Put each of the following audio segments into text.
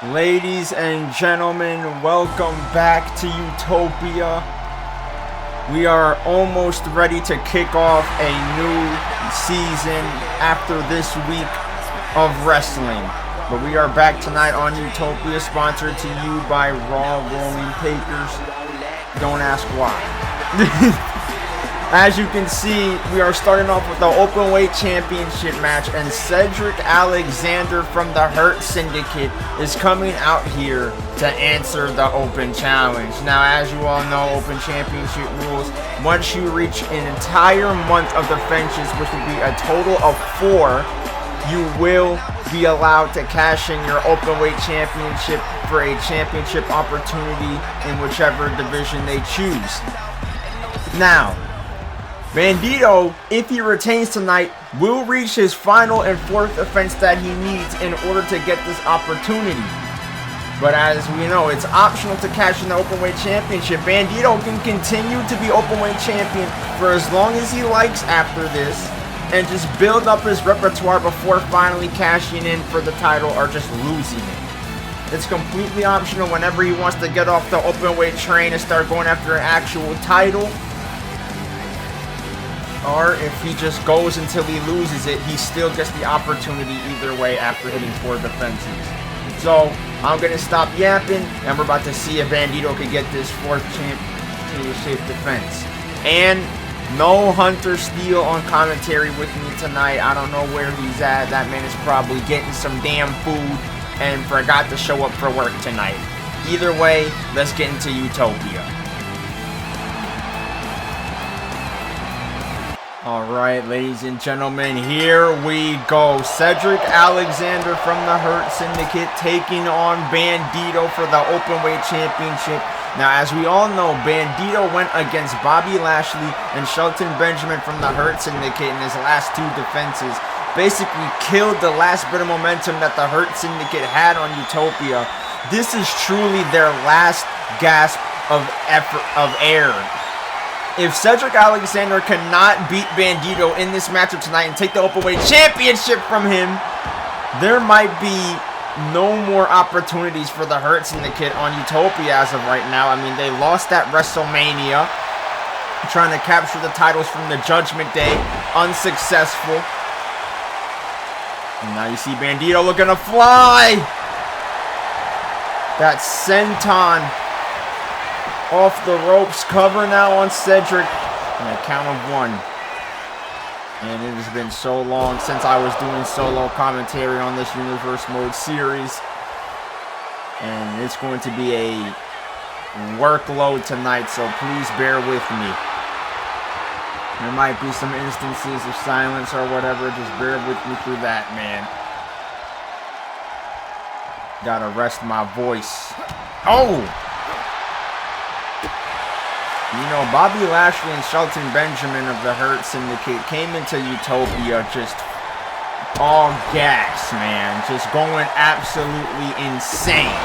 Ladies and gentlemen, welcome back to Utopia. We are almost ready to kick off a new season after this week of wrestling. But we are back tonight on Utopia, sponsored to you by Raw Rolling Papers. Don't ask why. As you can see, we are starting off with the Openweight Championship match, and Cedric Alexander from the Hurt Syndicate is coming out here to answer the Open Challenge. Now, as you all know, Open Championship rules, once you reach an entire month of defenses, which will be a total of 4, you will be allowed to cash in your Openweight Championship for a championship opportunity in whichever division they choose. Now, Bandito, if he retains tonight, will reach his final and 4th defense that he needs in order to get this opportunity. But as we know, it's optional to cash in the Openweight Championship. Bandito can continue to be Openweight Champion for as long as he likes after this, and just build up his repertoire before finally cashing in for the title or just losing it. It's completely optional whenever he wants to get off the Openweight train and start going after an actual title. Or if he just goes until he loses it, he still gets the opportunity either way after hitting 4 defenses. So, I'm going to stop yapping, and we're about to see if Bandito can get this 4th championship defense. And no Hunter Steele on commentary with me tonight. I don't know where he's at. That man is probably getting some damn food and forgot to show up for work tonight. Either way, let's get into Utopia. Alright, ladies and gentlemen, here we go. Cedric Alexander from the Hurt Syndicate taking on Bandito for the Openweight Championship. Now, as we all know, Bandito went against Bobby Lashley and Shelton Benjamin from the Hurt Syndicate in his last 2 defenses. Basically killed the last bit of momentum that the Hurt Syndicate had on Utopia. This is truly their last gasp of air. If Cedric Alexander cannot beat Bandito in this matchup tonight and take the Openweight Championship from him, there might be no more opportunities for the Hurt Syndicate on Utopia as of right now. I mean, they lost at WrestleMania, trying to capture the titles from the Judgment Day, unsuccessful. And now you see Bandito looking to fly. That senton off the ropes, cover now on Cedric, and a count of 1. And it has been so long since I was doing solo commentary on this Universe Mode series, and it's going to be a workload tonight, so please bear with me. There might be some instances of silence or whatever, just bear with me through that, man. Gotta rest my voice. Oh! You know, Bobby Lashley and Shelton Benjamin of the Hurt Syndicate came into Utopia just all gas, man. Just going absolutely insane.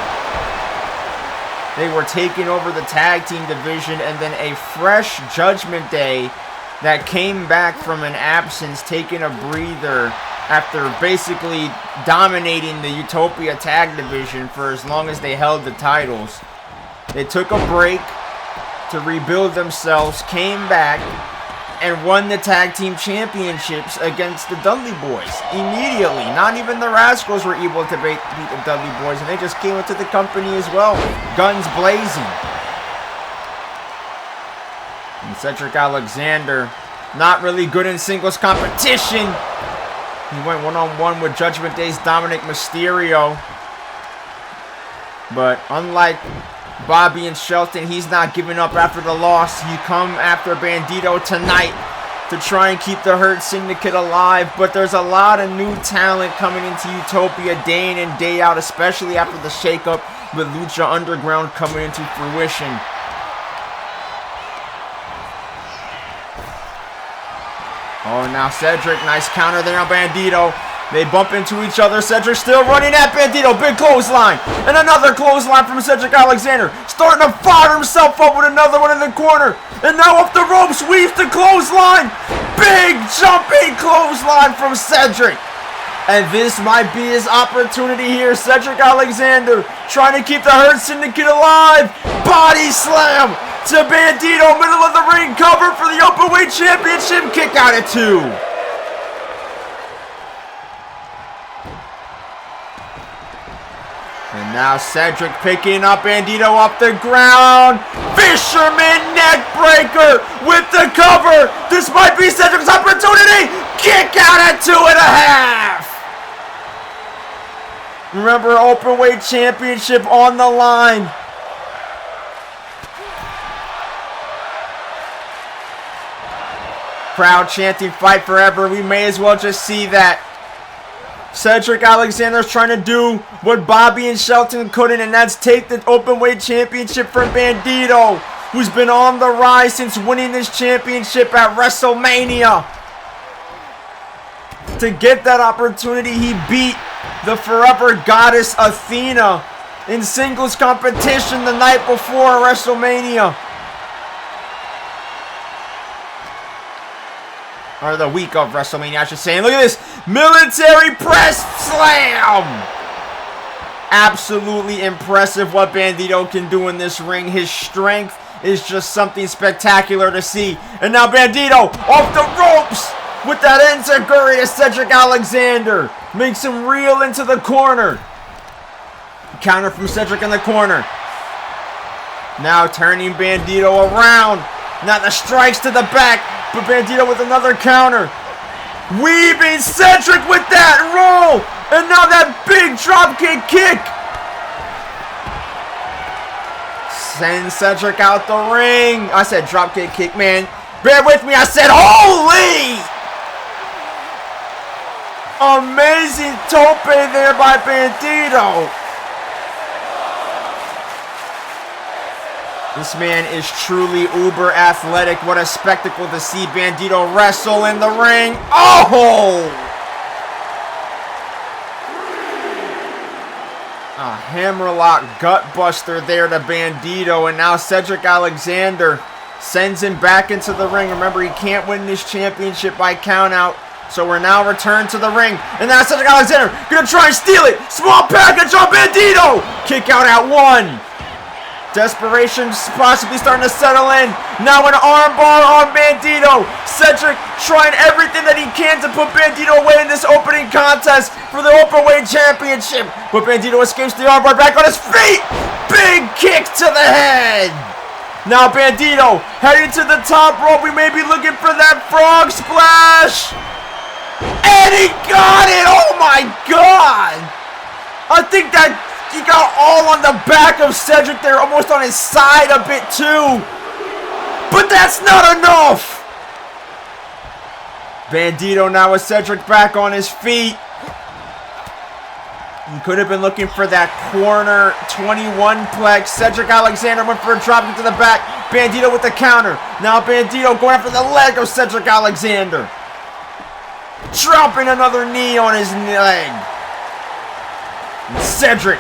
They were taking over the tag team division, and then a fresh Judgment Day that came back from an absence, taking a breather after basically dominating the Utopia tag division for as long as they held the titles. They took a break to rebuild themselves, came back, and won the tag team championships against the Dudley Boys immediately. Not even the Rascals were able to beat the Dudley Boys, and they just came into the company as well, guns blazing. And Cedric Alexander, not really good in singles competition. He went one-on-one with Judgment Day's Dominic Mysterio. But unlike Bobby and Shelton, he's not giving up after the loss. He come after Bandito tonight to try and keep the Hurt Syndicate alive. But there's a lot of new talent coming into Utopia day in and day out, especially after the shakeup with Lucha Underground coming into fruition. Oh, now Cedric, nice counter there on Bandito. They bump into each other. Cedric still running at Bandito. Big clothesline. And another clothesline from Cedric Alexander. Starting to fire himself up with another one in the corner. And now off the ropes, weaves the clothesline. Big jumping clothesline from Cedric. And this might be his opportunity here. Cedric Alexander trying to keep the Hurt Syndicate alive. Body slam to Bandito. Middle of the ring. Cover for the Openweight Championship. Kick out at 2. And now Cedric picking up Bandito off the ground. Fisherman neckbreaker with the cover. This might be Cedric's opportunity. Kick out at 2.5. Remember, Openweight Championship on the line. Crowd chanting fight forever. We may as well just see that. Cedric Alexander's trying to do what Bobby and Shelton couldn't, and that's take the Openweight Championship from Bandito, who's been on the rise since winning this championship at WrestleMania. To get that opportunity, he beat the Forever Goddess Athena in singles competition the night before WrestleMania. Or the week of WrestleMania, I should say. And look at this. Military press slam. Absolutely impressive what Bandito can do in this ring. His strength is just something spectacular to see. And now Bandito off the ropes with that enziguri to Cedric Alexander. Makes him reel into the corner. Counter from Cedric in the corner. Now turning Bandito around. Now the strikes to the back. But Bandito with another counter. Weaving Cedric with that roll. And now that big dropkick kick. Send Cedric out the ring. I said dropkick kick, man. Bear with me. I said holy. Amazing tope there by Bandito. This man is truly uber athletic. What a spectacle to see Bandito wrestle in the ring. Oh! A hammerlock gutbuster there to Bandito. And now Cedric Alexander sends him back into the ring. Remember, he can't win this championship by countout. So we're now returned to the ring. And now Cedric Alexander gonna try and steal it. Small package on Bandito. Kick out at 1. Desperation's possibly starting to settle in. Now an armbar on Bandito. Cedric trying everything that he can to put Bandito away in this opening contest for the Openweight Championship. But Bandito escapes the armbar, back on his feet. Big kick to the head. Now Bandito heading to the top rope. We may be looking for that frog splash. And he got it. Oh my God. I think that he got all on the back of Cedric there, almost on his side a bit too. But that's not enough. Bandito now with Cedric back on his feet. He could have been looking for that corner 21 plex. Cedric Alexander went for a drop into the back. Bandito with the counter. Now Bandito going after the leg of Cedric Alexander. Dropping another knee on his leg. And Cedric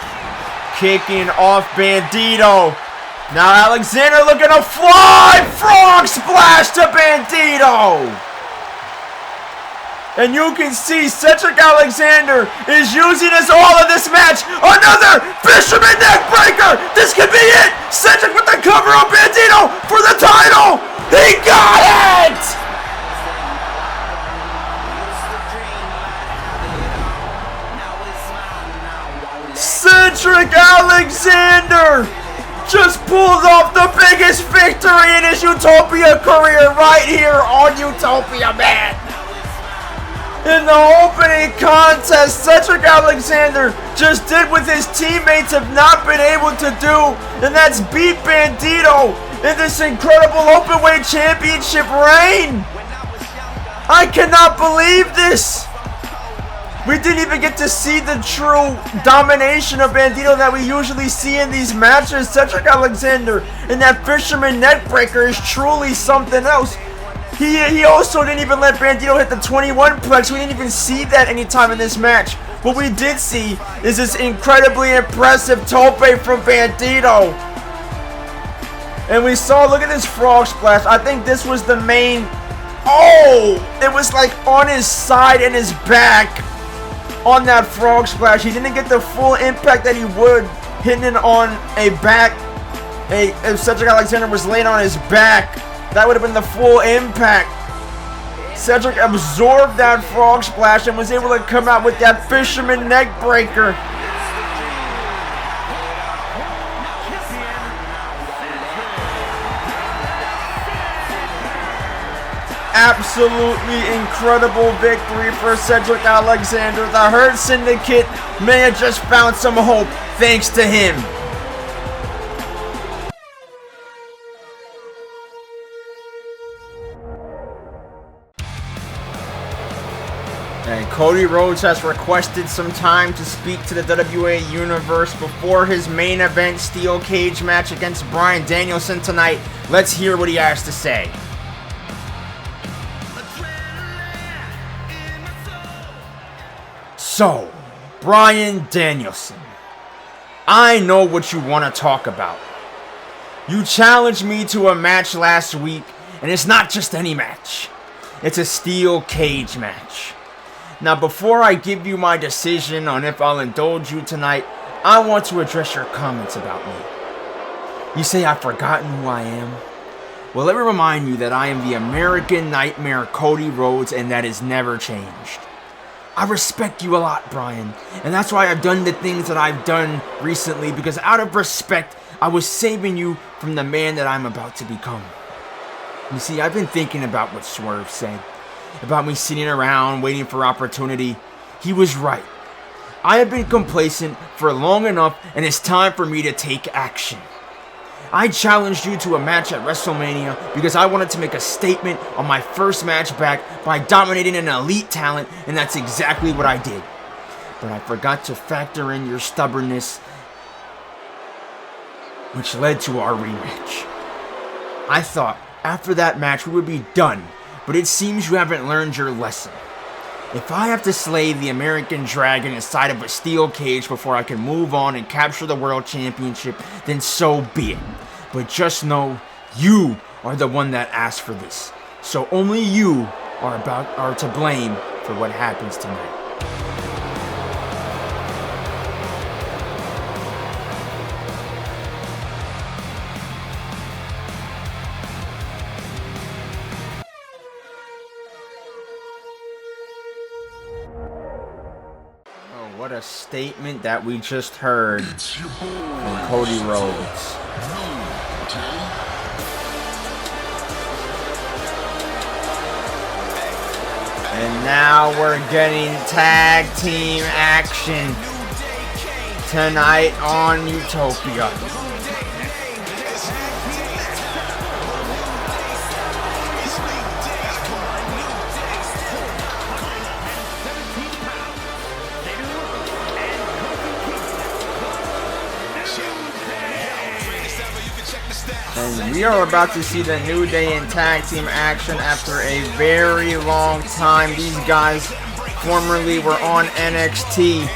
kicking off Bandito. Now Alexander looking to fly. Frog splash to Bandito. And you can see Cedric Alexander is using his all in this match. Another Fisherman neckbreaker. This could be it. Cedric with the cover on Bandito for the title. He got it. Cedric Alexander just pulled off the biggest victory in his Utopia career right here on Utopia, man. In the opening contest, Cedric Alexander just did what his teammates have not been able to do, and that's beat Bandito in this incredible Openweight Championship reign. I cannot believe this. We didn't even get to see the true domination of Bandito that we usually see in these matches. Cedric Alexander and that Fisherman neckbreaker is truly something else. He also didn't even let Bandito hit the 21 plex. We didn't even see that anytime in this match. What we did see is this incredibly impressive tope from Bandito. And we saw, look at this frog splash. I think this was the main, oh, it was like on his side and his back. on that frog splash. He didn't get the full impact that he would hitting it on a back. If Cedric Alexander was laying on his back, that would have been the full impact. Cedric absorbed that frog splash and was able to come out with that fisherman neck breaker. Absolutely incredible victory for Cedric Alexander. The Hurt Syndicate may have just found some hope thanks to him. And Cody Rhodes has requested some time to speak to the WWE Universe before his main event steel cage match against Bryan Danielson tonight. Let's hear what he has to say. So, Bryan Danielson, I know what you want to talk about. You challenged me to a match last week, and it's not just any match. It's a steel cage match. Now, before I give you my decision on if I'll indulge you tonight, I want to address your comments about me. You say I've forgotten who I am? Well, let me remind you that I am the American Nightmare Cody Rhodes, and that has never changed. I respect you a lot, Bryan, and that's why I've done the things that I've done recently, because out of respect, I was saving you from the man that I'm about to become. You see, I've been thinking about what Swerve said, about me sitting around waiting for opportunity. He was right. I have been complacent for long enough, and it's time for me to take action. I challenged you to a match at WrestleMania because I wanted to make a statement on my first match back by dominating an elite talent, and that's exactly what I did. But I forgot to factor in your stubbornness, which led to our rematch. I thought after that match we would be done, but it seems you haven't learned your lesson. If I have to slay the American Dragon inside of a steel cage before I can move on and capture the World Championship, then so be it. But just know, you are the one that asked for this. So only you are to blame for what happens tonight. What a statement that we just heard from Cody Rhodes. And now we're getting tag team action tonight on Utopia. And we are about to see the New Day in tag team action after a very long time. These guys formerly were on NXT,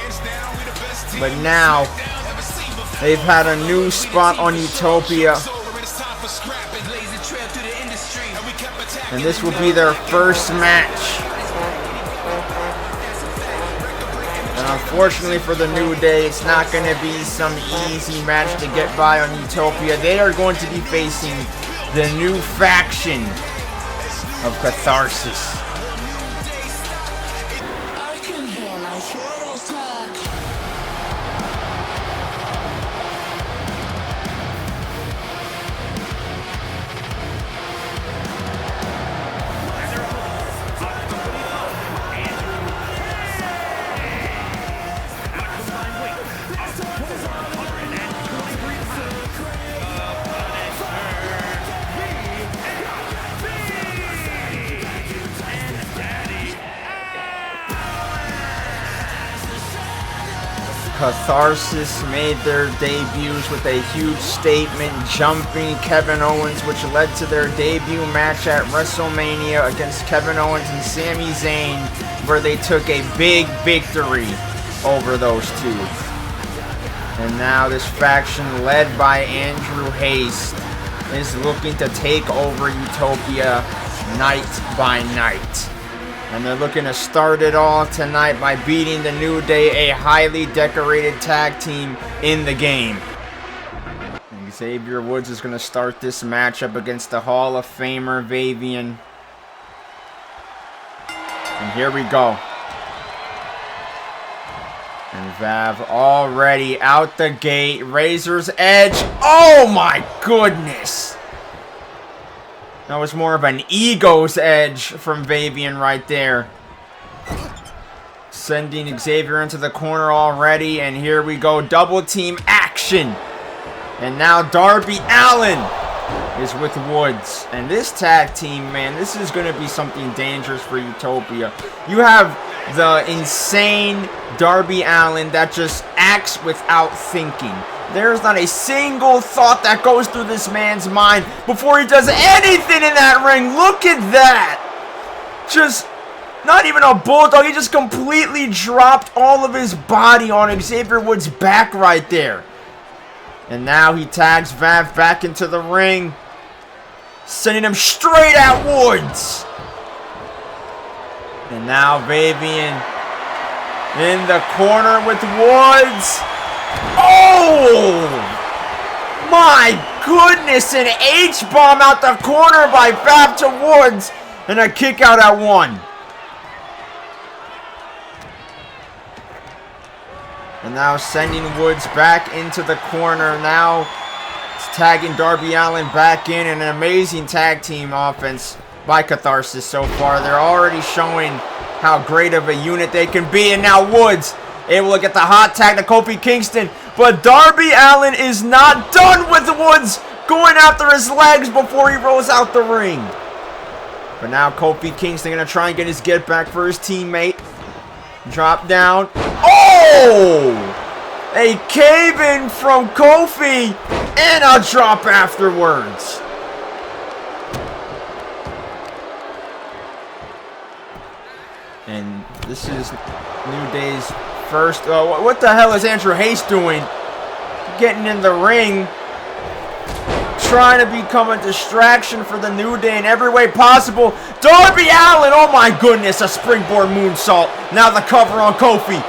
but now they've had a new spot on Utopia. And this will be their first match. And unfortunately for the New Day, it's not going to be some easy match to get by on Utopia. They are going to be facing the new faction of Catharsis. Catharsis made their debuts with a huge statement, jumping Kevin Owens, which led to their debut match at WrestleMania against Kevin Owens and Sami Zayn, where they took a big victory over those two. And now this faction, led by Andrew Haste, is looking to take over Utopia night by night. And they're looking to start it all tonight by beating the New Day, a highly decorated tag team in the game. And Xavier Woods is going to start this matchup against the Hall of Famer Vavian. And here we go. And Vav already out the gate. Razor's Edge. Oh my goodness. That was more of an ego's edge from Vavian right there. Sending Xavier into the corner already. And here we go. Double team action. And now Darby Allin is with Woods. And this tag team, man, this is going to be something dangerous for Utopia. You have the insane Darby Allin that just acts without thinking. There's not a single thought that goes through this man's mind before he does anything in that ring. Look at that. Just not even a bulldog. He just completely dropped all of his body on Xavier Woods' back right there. And now he tags Vav back into the ring, sending him straight at Woods. And now Vavian in the corner with Woods. Oh! My goodness! An H-bomb out the corner by Vav to Woods. And a kick out at 1. And now sending Woods back into the corner. Now it's tagging Darby Allin back in. An amazing tag team offense by Catharsis so far. They're already showing how great of a unit they can be. And now Woods able to get the hot tag to Kofi Kingston. But Darby Allin is not done with Woods going after his legs before he rolls out the ring. But now Kofi Kingston going to try and get his get back for his teammate. Drop down. Oh! A cave-in from Kofi and a drop afterwards. And this is New Day's first. What the hell is Andrew Hayes doing? Getting in the ring, trying to become a distraction for the New Day in every way possible. Darby Allin, oh my goodness, a springboard moonsault. Now the cover on Kofi.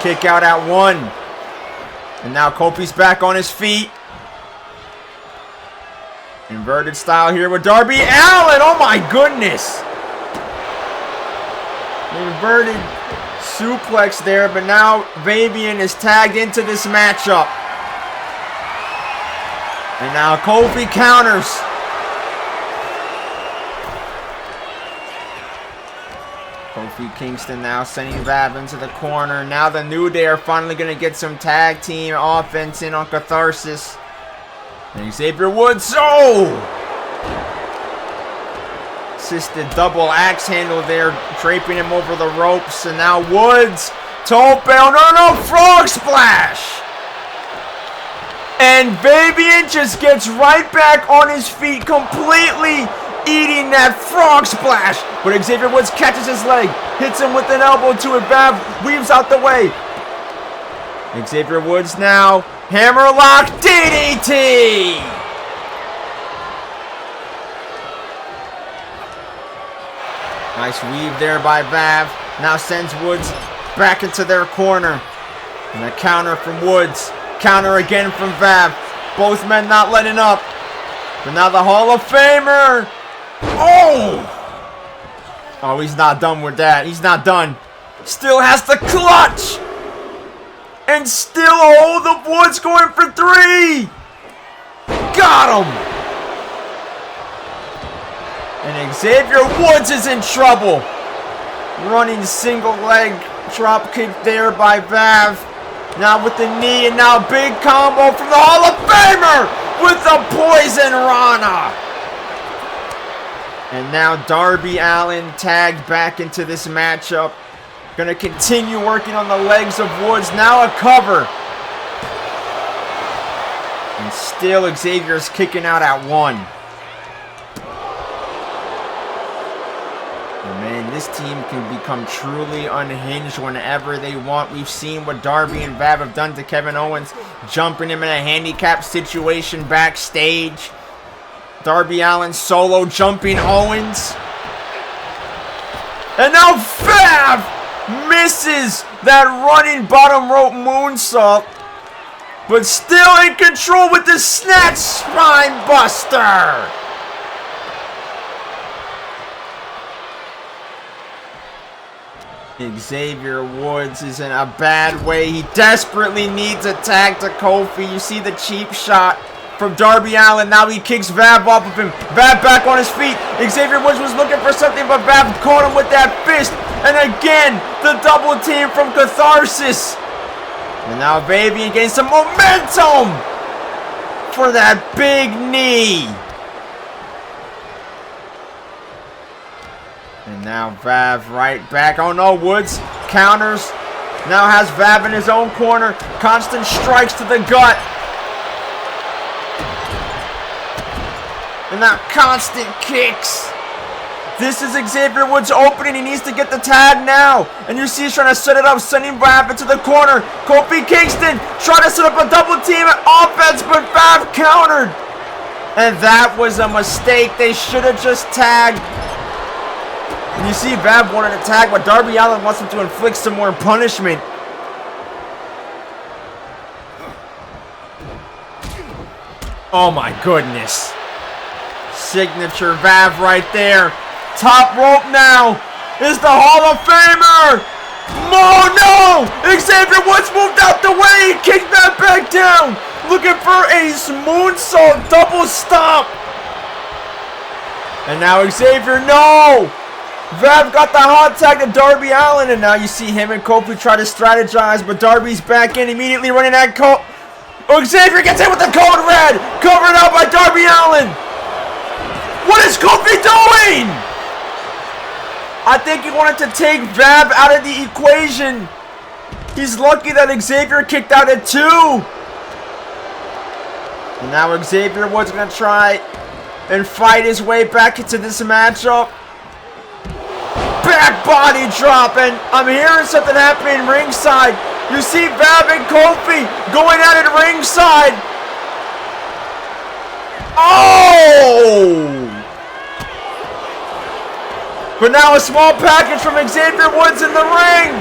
Kick out at 1. And now Kofi's back on his feet. Inverted style here with Darby Allin, oh my goodness. Inverted suplex there, but now Vavian is tagged into this matchup. And now Kofi counters. Kofi Kingston now sending Vav into the corner. Now the New Day are finally going to get some tag team offense in on Catharsis. And Xavier Woods, assisted double axe handle there, draping him over the ropes. And now Woods, tope, no, frog splash. And Vavian just gets right back on his feet, completely eating that frog splash. But Xavier Woods catches his leg, hits him with an elbow to it. Vav weaves out the way. Xavier Woods now, hammerlock DDT. Nice weave there by Vav. Now sends Woods back into their corner. And a counter from Woods. Counter again from Vav. Both men not letting up. But now the Hall of Famer. Oh, he's not done with that. He's not done. Still has the clutch. And still a hold of Woods going for 3. Got him. And Xavier Woods is in trouble. Running single leg drop kick there by Vav. Now with the knee, and now big combo from the Hall of Famer with the Poison Rana. And now Darby Allin tagged back into this matchup. Gonna continue working on the legs of Woods. Now a cover. And still Xavier's kicking out at 1. Man, this team can become truly unhinged whenever they want. We've seen what Darby and Vav have done to Kevin Owens, jumping him in a handicap situation backstage. Darby Allin solo jumping Owens. And now Vav misses that running bottom rope moonsault. But still in control with the snatch spine buster. Xavier Woods is in a bad way. He desperately needs a tag to Kofi. You see the cheap shot from Darby Allin. Now he kicks Vav off of him. Vav back on his feet. Xavier Woods was looking for something, but Vav caught him with that fist. And again, the double team from Catharsis. And now Vavian gains some momentum for that big knee. And now Vav right back. Oh no, Woods counters. Now has Vav in his own corner. Constant strikes to the gut. And now constant kicks. This is Xavier Woods' opening. He needs to get the tag now. And you see he's trying to set it up, sending Vav into the corner. Kofi Kingston trying to set up a double team offense, but Vav countered. And that was a mistake. They should have just tagged. And you see Vav wanted to tag, but Darby Allin wants him to inflict some more punishment. Oh my goodness. Signature Vav right there. Top rope now is the Hall of Famer. Oh no! Xavier Woods moved out the way. He kicked that back down. Looking for a moonsault double stomp. And now Xavier, no! Vav got the hot tag to Darby Allin, and now you see him and Kofi try to strategize, but Darby's back in, immediately running at Kofi. Oh, Xavier gets hit with the code red, covered up by Darby Allin. What is Kofi doing? I think he wanted to take Vav out of the equation. He's lucky that Xavier kicked out at 2. And now Xavier Woods gonna try and fight his way back into this matchup. Back body drop, and I'm hearing something happening ringside. You see Vav and Kofi going at it ringside. Oh! But now a small package from Xavier Woods in the ring.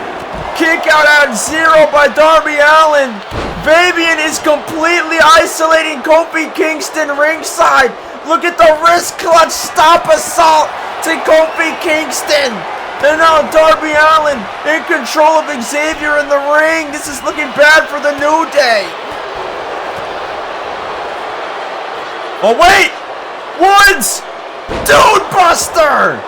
Kick out at 0 by Darby Allin. Vavian is completely isolating Kofi Kingston ringside. Look at the wrist clutch stop assault to Kofi Kingston. And now Darby Allin in control of Xavier in the ring. This is looking bad for the New Day. Oh wait! Woods! Dude Buster!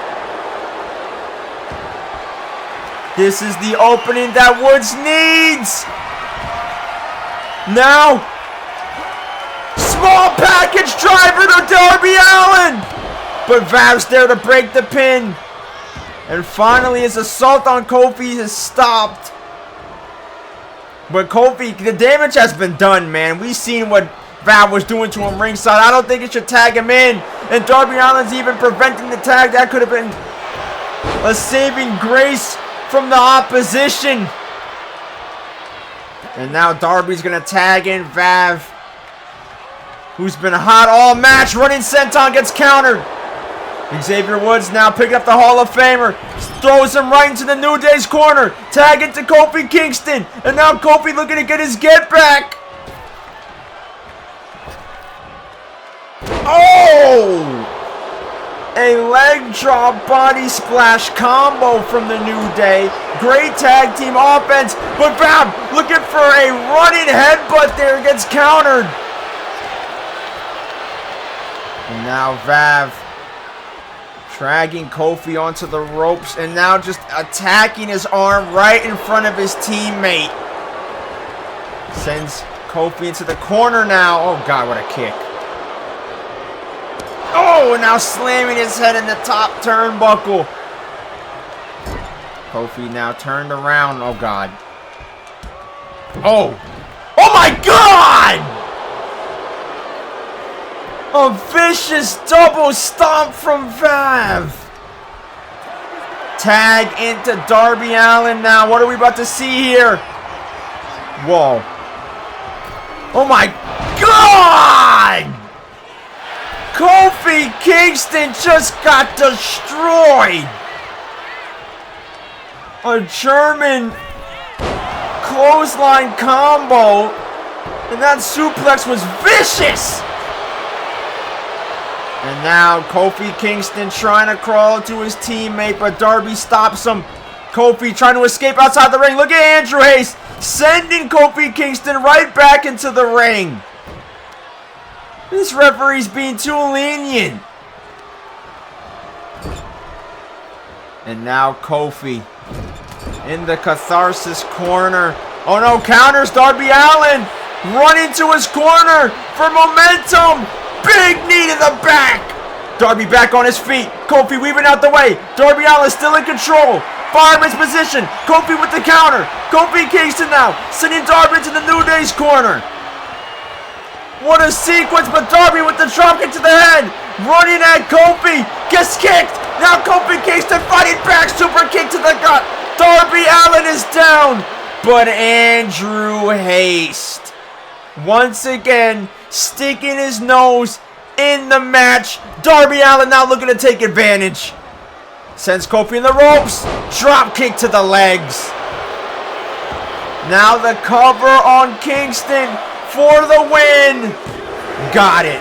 This is the opening that Woods needs. Now, small package driver to Darby Allin. But Vav's there to break the pin. And finally, his assault on Kofi is stopped. But Kofi, the damage has been done, man. We've seen what Vav was doing to him ringside. I don't think it should tag him in. And Darby Allin's even preventing the tag. That could have been a saving grace from the opposition. And now Darby's going to tag in Vav, who's been hot all match. Running senton gets countered. Xavier Woods now picking up the Hall of Famer. Throws him right into the New Day's corner. Tag it to Kofi Kingston. And now Kofi looking to get his get back. Oh! A leg drop body splash combo from the New Day. Great tag team offense. But Vav looking for a running headbutt there. Gets countered. And now Vav dragging Kofi onto the ropes and now just attacking his arm right in front of his teammate. Sends Kofi into the corner now. Oh God, what a kick. Oh, and now slamming his head in the top turnbuckle. Kofi now turned around. Oh God. Oh. Oh my God! A vicious double stomp from Vav. Tag into Darby Allin now. What are we about to see here? Whoa. Oh my God! Kofi Kingston just got destroyed. A German clothesline combo. And that suplex was vicious. And now Kofi Kingston trying to crawl to his teammate, but Darby stops him. Kofi trying to escape outside the ring. Look at Andrew Hayes sending Kofi Kingston right back into the ring. This referee's being too lenient. And now Kofi in the Catharsis corner. Oh no, counters Darby Allin. Running to his corner for momentum. Big knee to the back. Darby back on his feet. Kofi weaving out the way. Darby Allin still in control. Fireman's position. Kofi with the counter. Kofi Kingston now sending Darby to the New Day's corner. What a sequence, but Darby with the dropkick to the head. Running at Kofi. Gets kicked. Now Kofi Kingston fighting back. Super kick to the gut. Darby Allin is down. But Andrew Hayes once again sticking his nose in the match. Darby Allin now looking to take advantage. Sends Kofi in the ropes. Drop kick to the legs. Now the cover on Kingston for the win. Got it.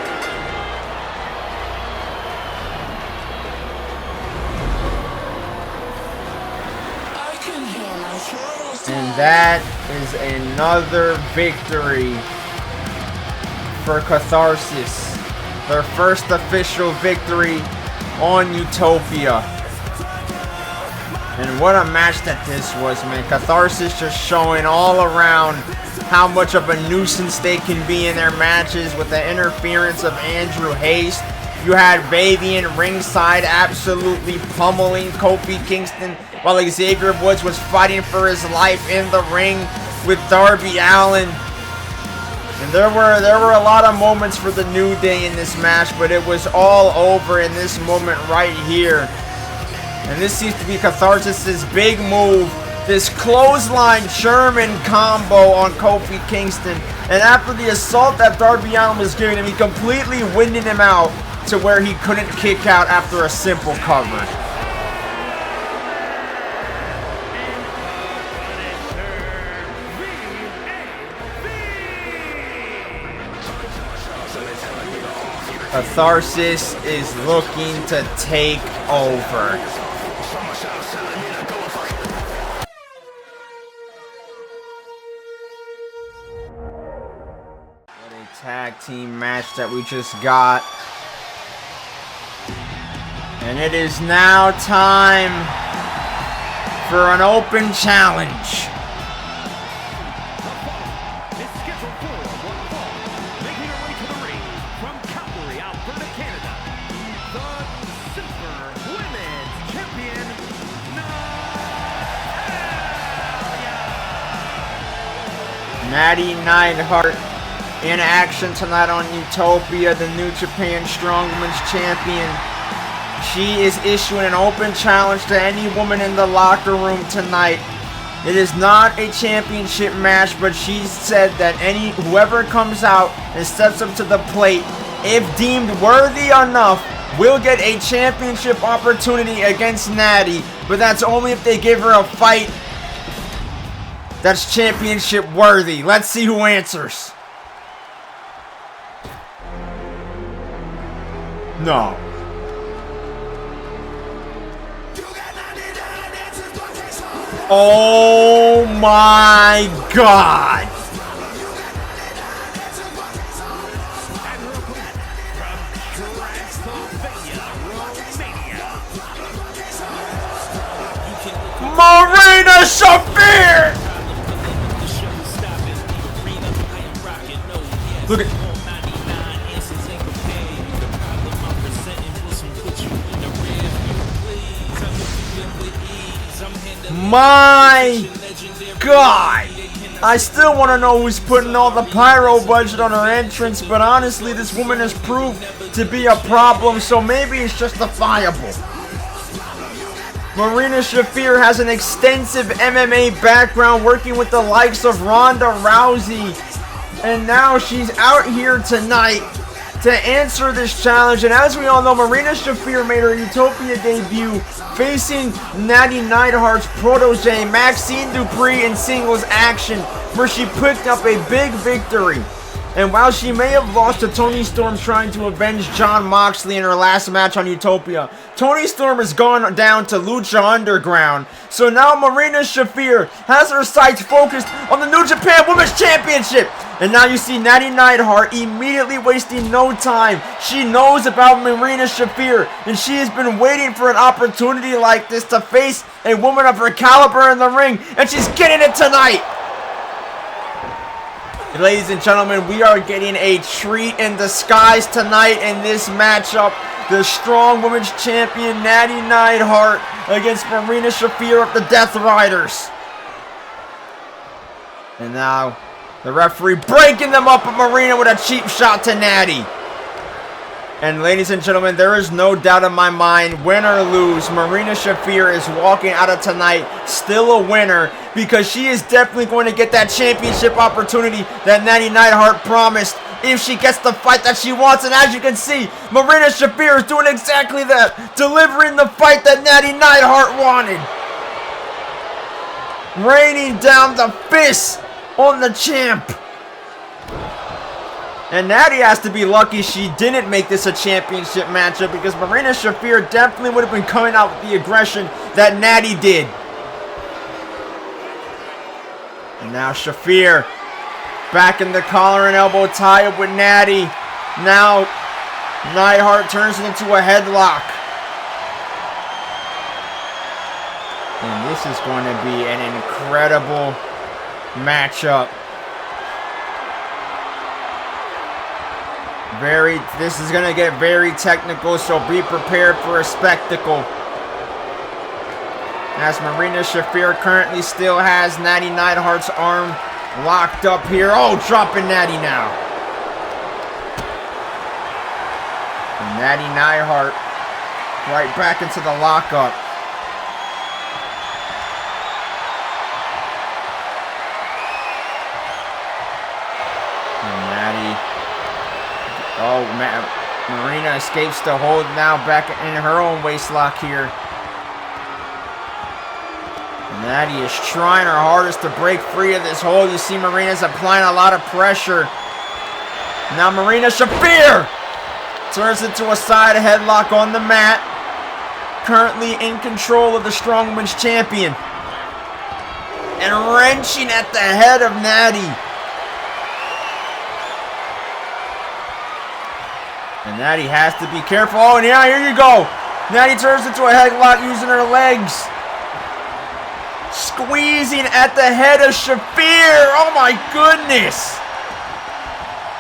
And that is another victory for Catharsis. Their first official victory on Utopia. And what a match that this was, man. Catharsis just showing all around how much of a nuisance they can be in their matches with the interference of Andrew Hayes. You had Fabian ringside absolutely pummeling Kofi Kingston while Xavier Woods was fighting for his life in the ring with Darby Allin. And there were a lot of moments for the New Day in this match, but it was all over in this moment right here. And this seems to be Catharsis' big move. This clothesline German combo on Kofi Kingston. And after the assault that Darby Allin was giving him, he completely winded him out to where he couldn't kick out after a simple cover. Catharsis is looking to take over. What a tag team match that we just got. And it is now time for an open challenge. Natty Neidhart in action tonight on Utopia, the New Japan Strongman's champion. She is issuing an open challenge to any woman in the locker room tonight. It is not a championship match, but she said that whoever comes out and steps up to the plate, if deemed worthy enough, will get a championship opportunity against Natty. But that's only if they give her a fight that's championship worthy. Let's see who answers. No. Oh my God. Marina Shafir! Look at... My God! I still want to know who's putting all the pyro budget on her entrance, but honestly, this woman has proved to be a problem, so maybe it's justifiable. Marina Shafir has an extensive MMA background working with the likes of Ronda Rousey, and now she's out here tonight to answer this challenge. And as we all know, Marina Shafir made her Utopia debut facing Natty Neidhart's protege Maxine Dupree in singles action, where she picked up a big victory. And while she may have lost to Toni Storm trying to avenge Jon Moxley in her last match on Utopia, Toni Storm has gone down to Lucha Underground. So now Marina Shafir has her sights focused on the New Japan Women's Championship. And now you see Natty Neidhart immediately wasting no time. She knows about Marina Shafir, and she has been waiting for an opportunity like this to face a woman of her caliber in the ring, and she's getting it tonight. Ladies and gentlemen, we are getting a treat in disguise tonight in this matchup. The strong women's champion Natty Neidhart against Marina Shafir of the Death Riders. And now the referee breaking them up, but Marina with a cheap shot to Natty. And ladies and gentlemen, there is no doubt in my mind, win or lose, Marina Shafir is walking out of tonight still a winner, because she is definitely going to get that championship opportunity that Natty Neidhart promised if she gets the fight that she wants. And as you can see, Marina Shafir is doing exactly that, delivering the fight that Natty Neidhart wanted. Raining down the fist on the champ. And Natty has to be lucky she didn't make this a championship matchup, because Marina Shafir definitely would have been coming out with the aggression that Natty did. And now Shafir back in the collar and elbow tie-up with Natty. Now Neidhart turns it into a headlock. And this is going to be an incredible matchup. This is going to get very technical, so be prepared for a spectacle. As Marina Shafir currently still has Natty Neidhart's arm locked up here. Oh, dropping Natty now. And Natty Neidhart right back into the lockup. Oh, Marina escapes the hold now, back in her own waistlock here. Natty is trying her hardest to break free of this hold. You see Marina's applying a lot of pressure. Now Marina Shafir turns into a side headlock on the mat. Currently in control of the Strong Women's Champion. And wrenching at the head of Natty. And Natty has to be careful. Oh, and yeah, here you go. Natty turns into a headlock using her legs. Squeezing at the head of Shafir. Oh my goodness.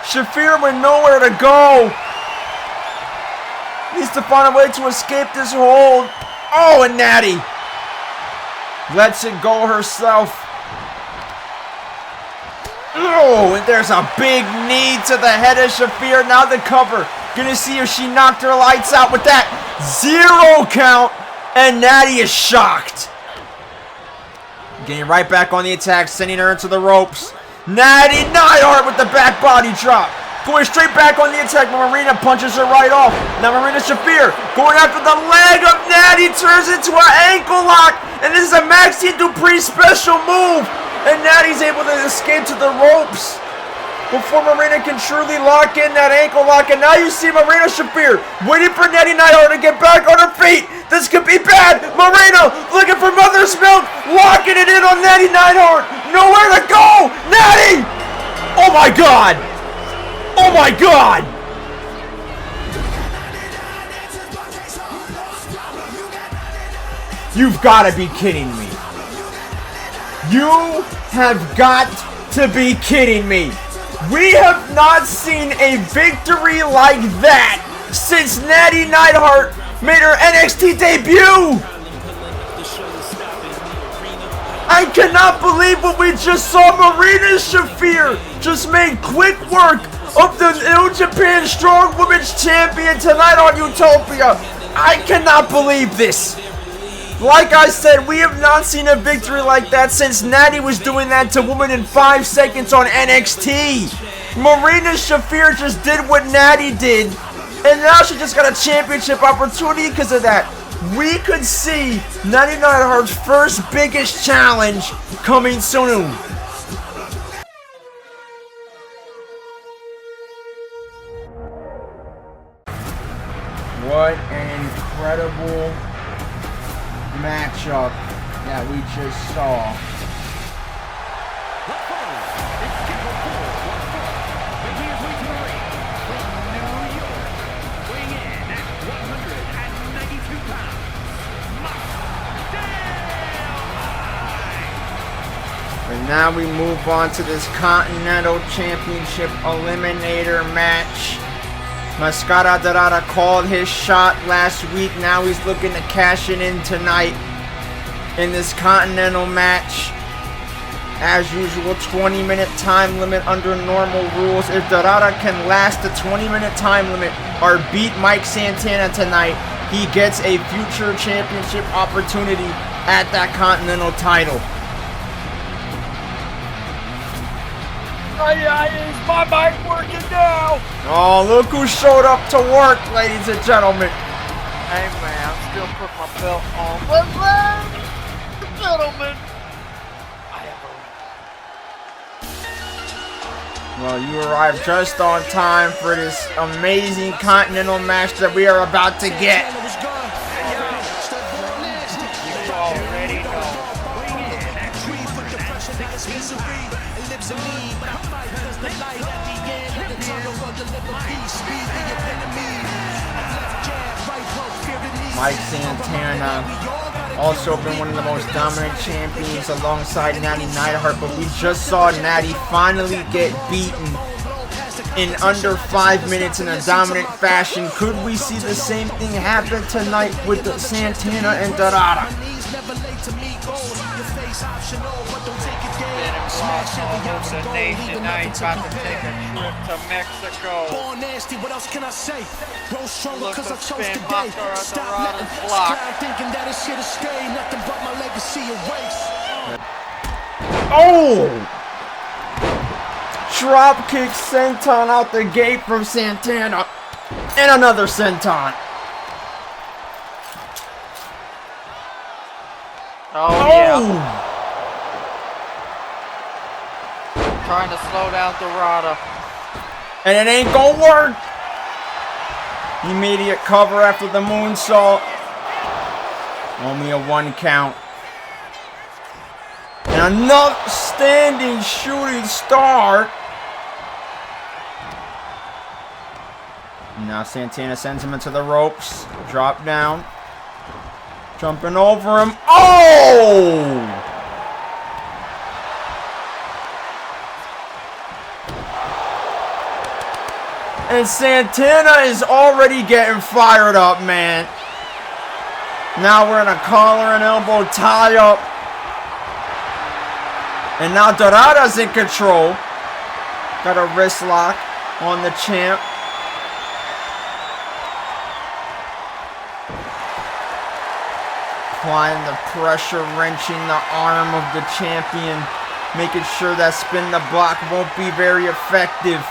Shafir with nowhere to go. Needs to find a way to escape this hold. Oh, and Natty lets it go herself. Oh, and there's a big knee to the head of Shafir. Now the cover. Gonna see if she knocked her lights out with that 0 count. And Natty is shocked. Getting right back on the attack, sending her into the ropes. Natty Neidhart with the back body drop. Going straight back on the attack, but Marina punches her right off. Now Marina Shafir going after the leg of Natty, turns into an ankle lock. And this is a Maxine Dupree special move. And Natty's able to escape to the ropes before Marina can truly lock in that ankle lock. And now you see Marina Shafir waiting for Natty Neidhart to get back on her feet. This could be bad. Marina looking for mother's milk, locking it in on Natty Neidhart. Nowhere to go. Natty! Oh my God! Oh my God! You've got to be kidding me. You have got to be kidding me. We have not seen a victory like that since Natty Neidhart made her NXT debut. I cannot believe what we just saw. Marina Shafir just made quick work of the New Japan Strong Women's Champion tonight on Utopia. I cannot believe this. Like I said, we have not seen a victory like that since Natty was doing that to women in 5 seconds on NXT. Marina Shafir just did what Natty did, and now she just got a championship opportunity because of that. We could see Natty Neidhart's first biggest challenge coming soon. What an incredible matchup that we just saw. And now we move on to this Continental Championship Eliminator match. Mascara Dorada called his shot last week. Now he's looking to cash it in tonight in this Continental match. As usual, 20-minute time limit under normal rules. If Dorada can last the 20-minute time limit or beat Mike Santana tonight, he gets a future championship opportunity at that Continental title. Is my mic working now? Oh, look who showed up to work, ladies and gentlemen. Hey man, I'm still putting my belt on. But ladies and gentlemen, I have Well, you arrived just on time for this amazing Continental match that we are about to get. You already know. Mike Santana, also been one of the most dominant champions alongside Natty Neidhart, but we just saw Natty finally get beaten in under 5 minutes in a dominant fashion. Could we see the same thing happen tonight with the Santana and Dorada? The nation, now he's about to take a trip to Mexico. What else can I say? Grow stronger cause I chose spin today. Mascara Stop Dorada's letting block. try thinking that it's here to stay. Nothing but my legacy erase. Oh! Dropkick senton out the gate from Santana. And another senton. Oh yeah. Trying to slow down Dorada. And it ain't gonna work. Immediate cover after the moonsault. Only a 1 count. And another standing shooting star. Now Santana sends him into the ropes. Drop down. Jumping over him. Oh! And Santana is already getting fired up, man. Now we're in a collar and elbow tie-up. And now Dorada's in control. Got a wrist lock on the champ. Applying the pressure, wrenching the arm of the champion. Making sure that spin the block won't be very effective.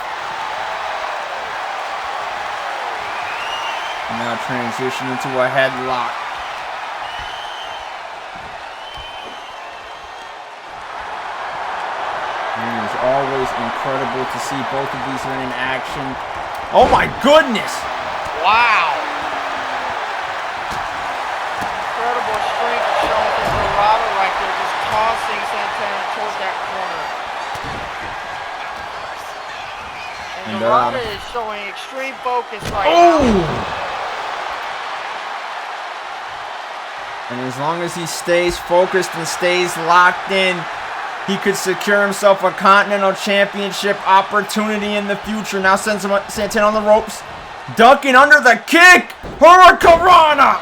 Now transition into a headlock. And it's always incredible to see both of these men in action. Oh my goodness! Wow! Incredible strength shown from Dorada right there, just tossing Santana towards that corner. And Dorada is showing extreme focus right now. And as long as he stays focused and stays locked in, he could secure himself a Continental Championship opportunity in the future. Now sends him Santana on the ropes. Ducking under the kick. Hurricanrana.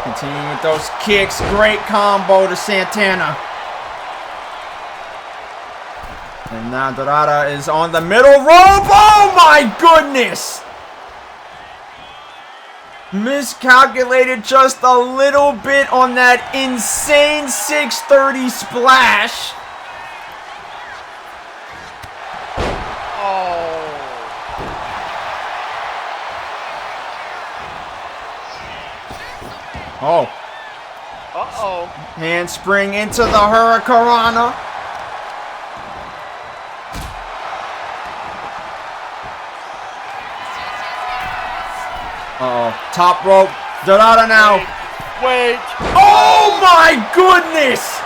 Continuing with those kicks. Great combo to Santana. And now Dorada is on the middle rope. Oh my goodness! Miscalculated just a little bit on that insane 630 splash. Oh. Uh-oh. Handspring into the Hurricanrana. Uh-oh. Top rope. Dorada now. Wait. Oh my goodness!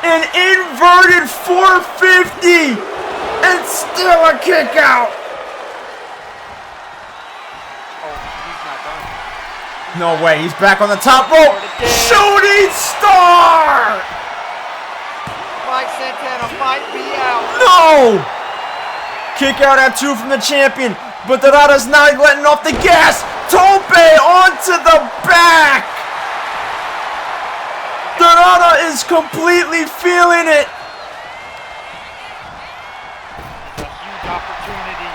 An inverted 450 and still a kick out. No way, he's back on the top rope. Shooting star! Mike Santana might be out. No! Kick out at 2 from the champion, but Dorada's not letting off the gas. Tope onto the back. Dorada is completely feeling it. A huge opportunity.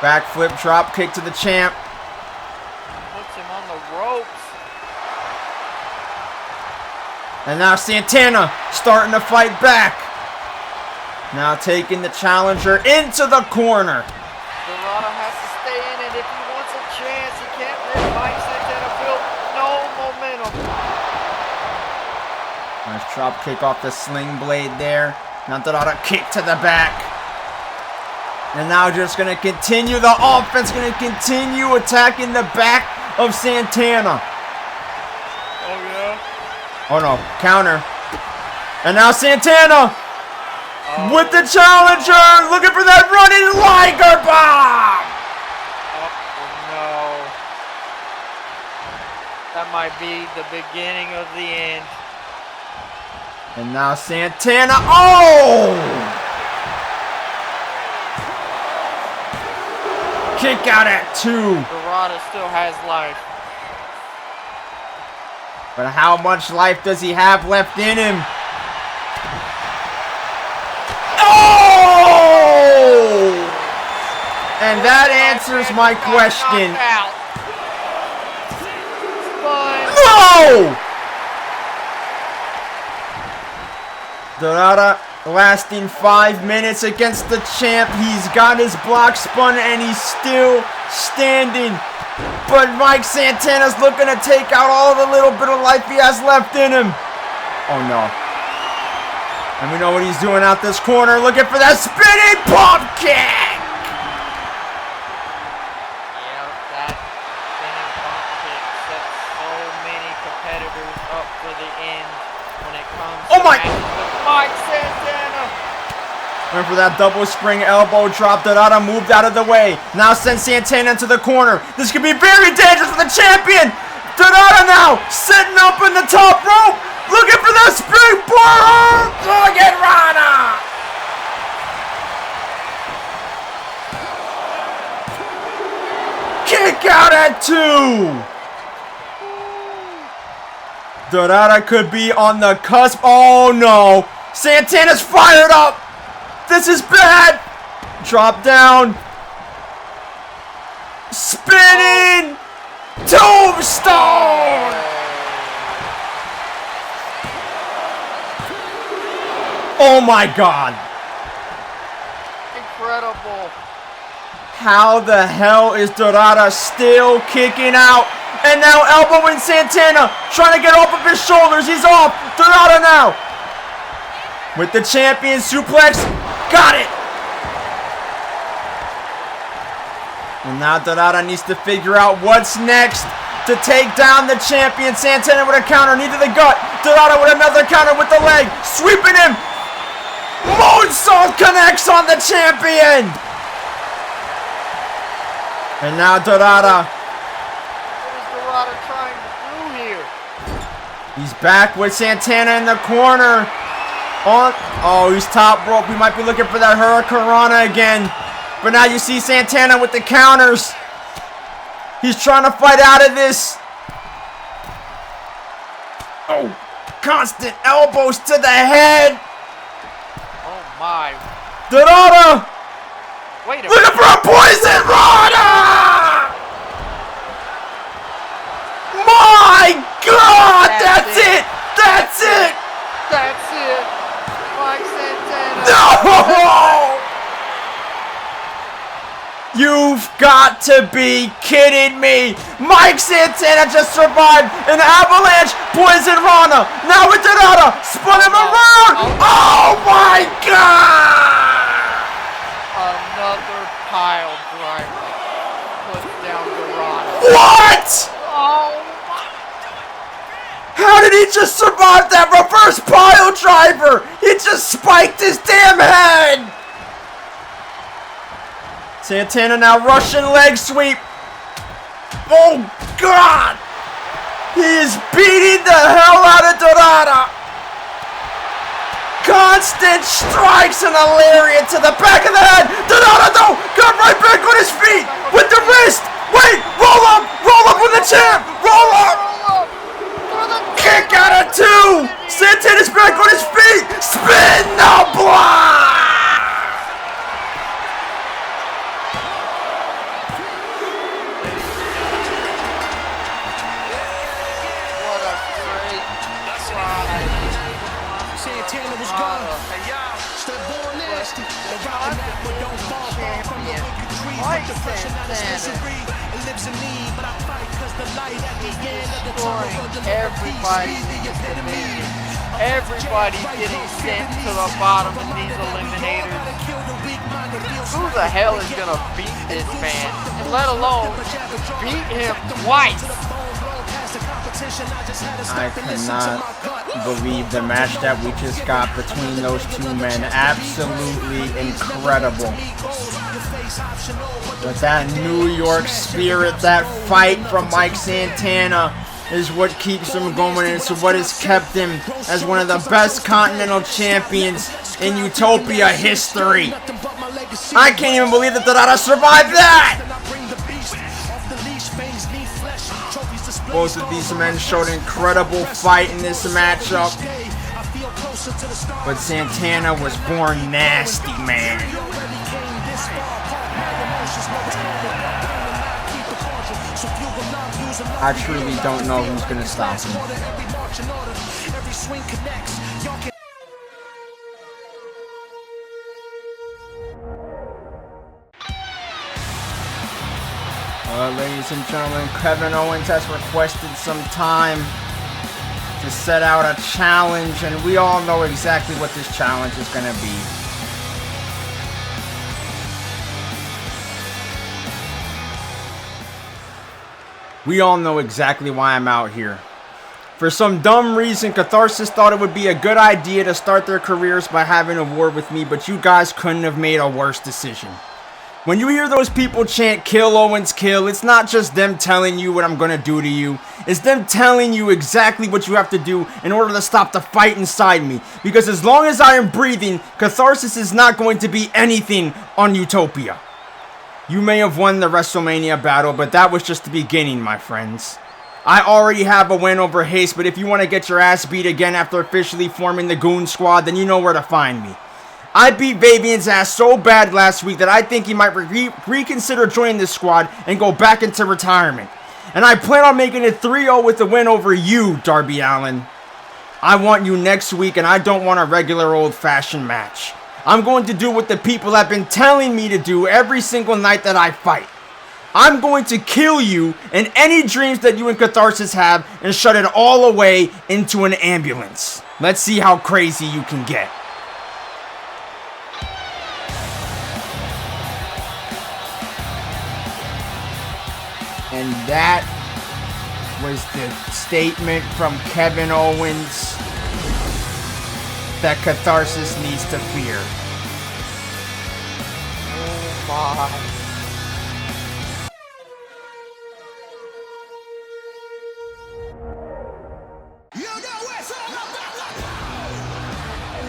Backflip drop kick to the champ. On the ropes. And now Santana starting to fight back. Now taking the challenger into the corner. Dorada has to stay in it if he wants a chance. He can't let Mike Santana build no momentum. Nice drop kick off the sling blade there. Now Dorada kick to the back. And now just going to continue the offense, going to continue attacking the back of Santana. Oh, yeah? Oh, no. Counter. And now Santana with the challenger. Looking for that running Liger bomb. Oh, no. That might be the beginning of the end. And now Santana. Oh! Kick out at 2. Dorada still has life. But how much life does he have left in him? Oh! And that answers my question. No! Dorada lasting 5 minutes against the champ. He's got his block spun and he's still standing. But Mike Santana's looking to take out all the little bit of life he has left in him. Oh no. And we know what he's doing out this corner. Looking for that spinning pump kick. Yeah, that spinning pump kick sets so many competitors up for the end when it comes to matches with Mike Santana. Went for that double spring elbow drop. Dorada moved out of the way. Now sends Santana into the corner. This could be very dangerous for the champion. Dorada now setting up in the top rope. Looking for that springboard. Look at Rana. Kick out at 2. Dorada could be on the cusp. Oh no. Santana's fired up. This is bad. Drop down. Spinning. Tombstone. Oh my God. Incredible. How the hell is Dorada still kicking out? And now elbowing Santana. Trying to get off of his shoulders. He's off. Dorada now. With the champion suplex. Got it! And now Dorada needs to figure out what's next to take down the champion. Santana with a counter, knee to the gut. Dorada with another counter with the leg. Sweeping him! Moonsault connects on the champion! And now Dorada. What is Dorada trying to do here? He's back with Santana in the corner. Oh, he's top rope. We might be looking for that Hurricanrana again. But now you see Santana with the counters. He's trying to fight out of this. Oh, constant elbows to the head. Oh my. Dorada. Wait a minute. Looking for a poison Rana. God! That's it! That's it! That's it! Mike Santana! No! You've got to be kidding me! Mike Santana just survived an avalanche, Poison Rana. Now with Dorada, spun him around. Oh my God! Another pile driver puts down Dorada. What? Oh my! How did he just survive that reverse pile driver? He just spiked his damn head. Santana now Russian leg sweep. Oh, God! He is beating the hell out of Dorada. Constant strikes and a lariat to the back of the head. Dorada, though, got right back on his feet with the wrist. Wait, roll up with the champ. Roll up. Kick out of 2. Santana's back on his feet. Spin the block. Santana was gone. Step born nasty. The rotten apple don't fall far from the wicked trees. But depression not as misery. It lives in me, but I fight cause the light at the end of the tunnel for the everybody in the division. Everybody's getting sent to the bottom of these eliminators. Who the hell is gonna beat this man? And let alone beat him twice. I cannot believe the match that we just got between those two men. Absolutely incredible. With that New York spirit, that fight from Mike Santana is what keeps him going, and it's what has kept him as one of the best Continental Champions in Utopia history. I can't even believe that Dorada survived that! Both of these men showed incredible fight in this matchup, but Santana was born nasty, man. I truly don't know who's gonna stop him. Ladies and gentlemen, Kevin Owens has requested some time to set out a challenge, and we all know exactly what this challenge is going to be. We all know exactly why I'm out here. For some dumb reason, Catharsis thought it would be a good idea to start their careers by having a war with me, but you guys couldn't have made a worse decision. When you hear those people chant, "Kill Owens, kill," it's not just them telling you what I'm gonna do to you. It's them telling you exactly what you have to do in order to stop the fight inside me. Because as long as I am breathing, Catharsis is not going to be anything on Utopia. You may have won the WrestleMania battle, but that was just the beginning, my friends. I already have a win over Haste, but if you want to get your ass beat again after officially forming the Goon Squad, then you know where to find me. I beat Vavian's ass so bad last week that I think he might reconsider joining this squad and go back into retirement. And I plan on making it 3-0 with the win over you, Darby Allin. I want you next week, and I don't want a regular old-fashioned match. I'm going to do what the people have been telling me to do every single night that I fight. I'm going to kill you and any dreams that you and Catharsis have and shut it all away into an ambulance. Let's see how crazy you can get. And that was the statement from Kevin Owens that Catharsis needs to fear. Oh my.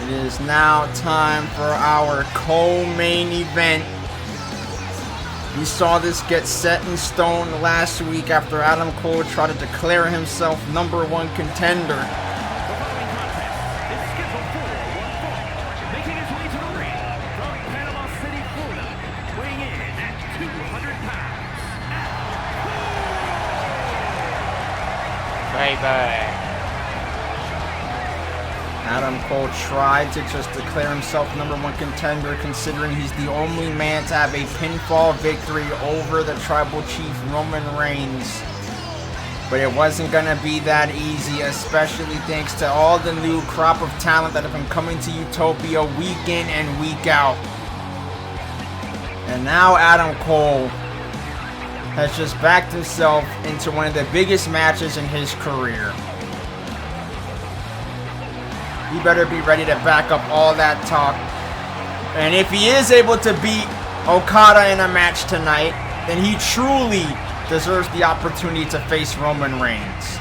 It is now time for our co-main event. We saw this get set in stone last week after Adam Cole tried to declare himself #1 contender. baby. Adam Cole tried to just declare himself #1 contender, considering he's the only man to have a pinfall victory over the Tribal Chief Roman Reigns. But it wasn't going to be that easy, especially thanks to all the new crop of talent that have been coming to Utopia week in and week out. And now Adam Cole has just backed himself into one of the biggest matches in his career. He better be ready to back up all that talk. And if he is able to beat Okada in a match tonight, then he truly deserves the opportunity to face Roman Reigns.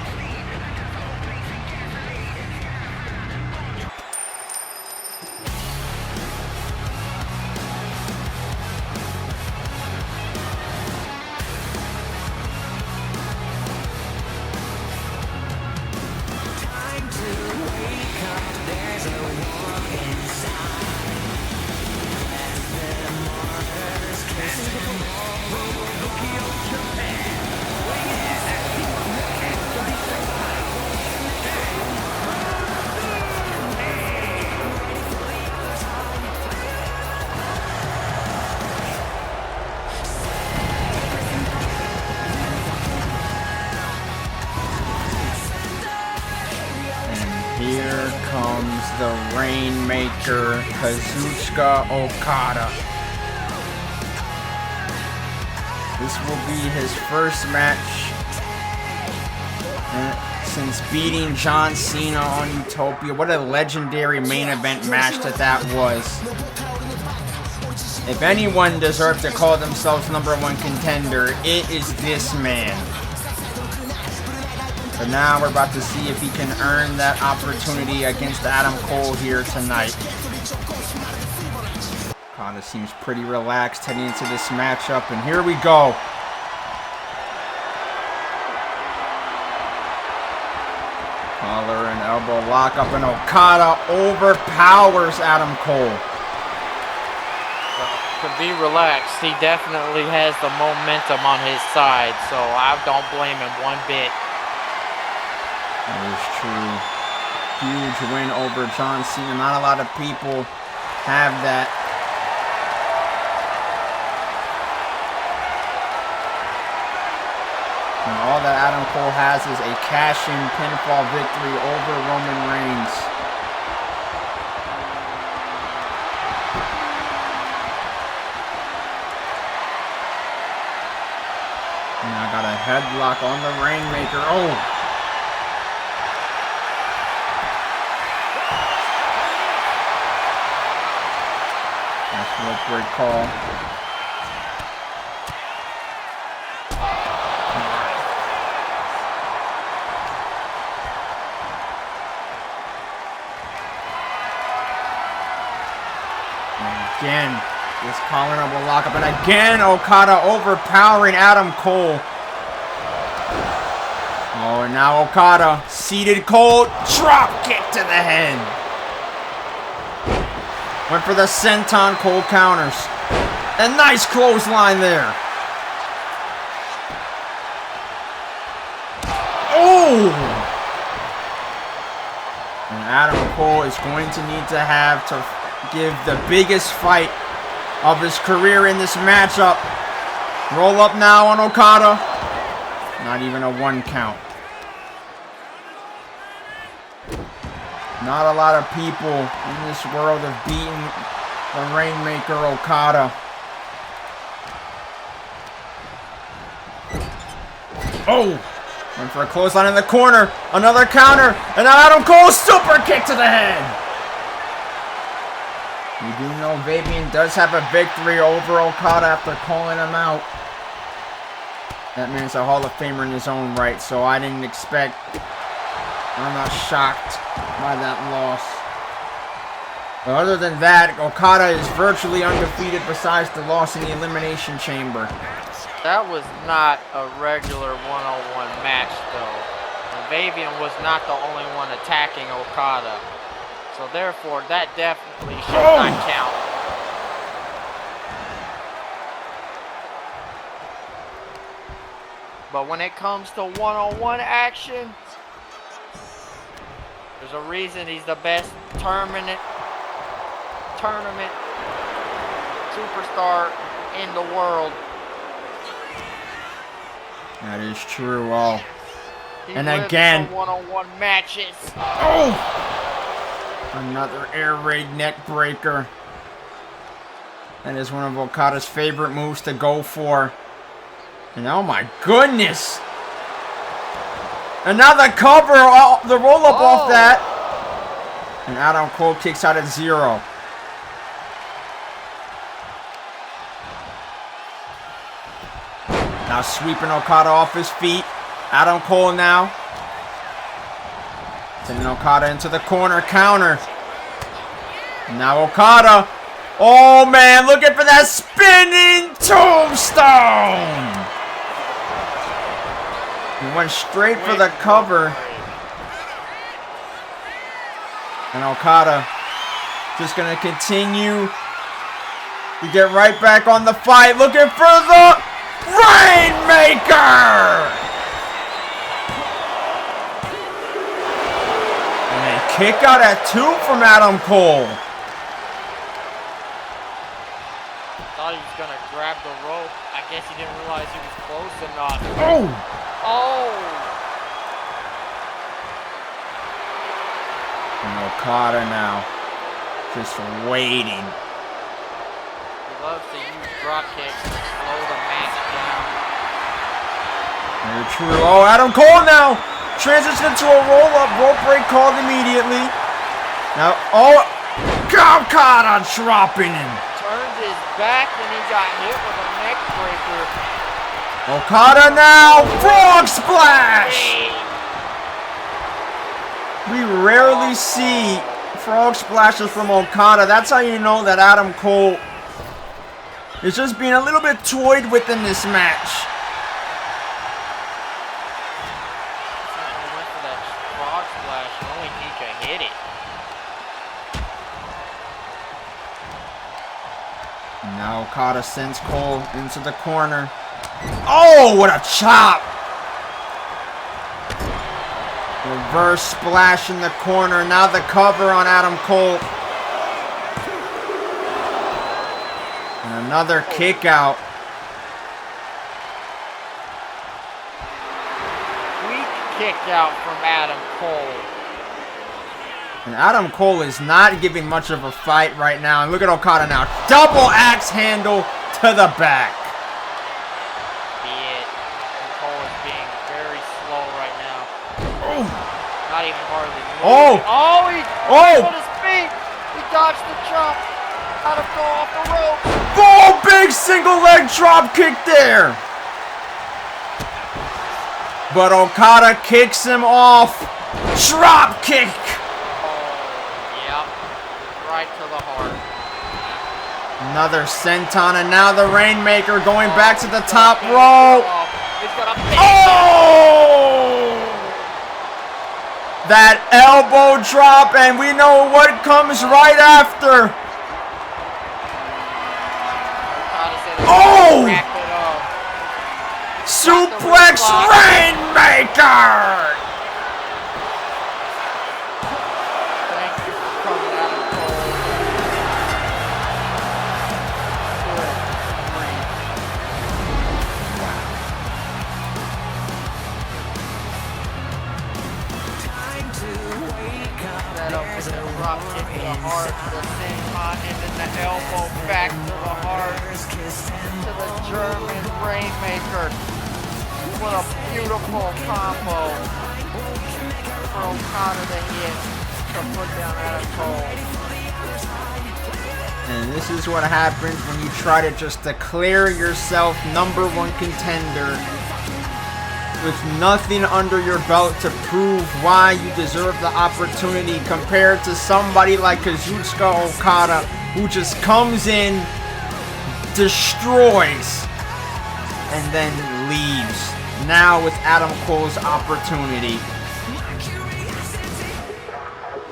Here comes the Rainmaker, Kazuchika Okada. This will be his first match since beating John Cena on Utopia. What a legendary main event match that was. If anyone deserves to call themselves #1 contender, it is this man. But now we're about to see if he can earn that opportunity against Adam Cole here tonight. Okada seems pretty relaxed heading into this matchup, and here we go. Collar and elbow lock up, and Okada overpowers Adam Cole. To be relaxed, he definitely has the momentum on his side, so I don't blame him one bit. That is true. Huge win over John Cena. Not a lot of people have that. And all that Adam Cole has is a cash-in pinfall victory over Roman Reigns. And I got a headlock on the Rainmaker. Oh! Great call. And again, this collar will lock up, and again Okada overpowering Adam Cole. Oh, and now Okada seated cold, drop kick to the head. Went for the senton Cole counters. A nice clothesline there. Oh! And Adam Cole is going to need to have to give the biggest fight of his career in this matchup. Roll up now on Okada. Not even a 1 count. Not a lot of people in this world have beaten the Rainmaker Okada. Oh! Went for a clothesline in the corner. Another counter. And now Adam Cole super kick to the head. You do know Fabian does have a victory over Okada after calling him out. That man's a Hall of Famer in his own right, so I didn't expect... I'm not shocked by that loss. But other than that, Okada is virtually undefeated besides the loss in the Elimination Chamber. That was not a regular one-on-one match, though. And Fabian was not the only one attacking Okada. So therefore, that definitely should not count. But when it comes to one-on-one action, There's a reason he's the best tournament superstar in the world. That is true. Oh. He And lives again. for one-on-one matches. Oh! Another air raid neck breaker. That is one of Okada's favorite moves to go for. And oh my goodness! Another cover, the roll-up off that. And Adam Cole kicks out at 0. Now sweeping Okada off his feet. Adam Cole now. Sending Okada into the corner, counter. Now Okada. Oh man, looking for that spinning tombstone. He went straight for the cover. And Okada just going to continue to get right back on the fight. Looking for the Rainmaker. Kick out at 2 from Adam Cole. Thought he was going to grab the rope. I guess he didn't realize he was close enough. Oh! Oh! And Okada now just waiting. He loves to use drop kicks to slow the match down. Very true. Oh, Adam Cole now! Transition to a roll-up, rope break called immediately. Now, oh, Okada dropping him. Turned his back and he got hit with a neck breaker. Okada now, frog splash. We rarely see frog splashes from Okada. That's how you know that Adam Cole is just being a little bit toyed with in this match. Now Okada sends Cole into the corner. Oh, what a chop! Reverse splash in the corner. Now the cover on Adam Cole. And another kick out. Weak kick out from Adam Cole. And Adam Cole is not giving much of a fight right now. And look at Okada now. Double axe handle to the back. Be it. Cole is being very slow right now. Oh. Not even hardly moving. Oh. Oh, he Oh. on his feet. He dodged the jump. Adam Cole off the rope. Oh, big single leg drop kick there. But Okada kicks him off. Drop kick. Right to the heart. Another senton, and now the Rainmaker going back to the top rope. He's gonna Oh! That elbow drop, and we know what comes right after. Oh! Suplex Rainmaker! Drop kick to the heart, the senton, and then the elbow back to the heart, to the German Rainmaker. What a beautiful combo for Okada to hit to put down Adam Cole. And this is what happens when you try to just declare yourself #1 contender with nothing under your belt to prove why you deserve the opportunity, compared to somebody like Kazuchika Okada, who just comes in, destroys, and then leaves. Now with Adam Cole's opportunity.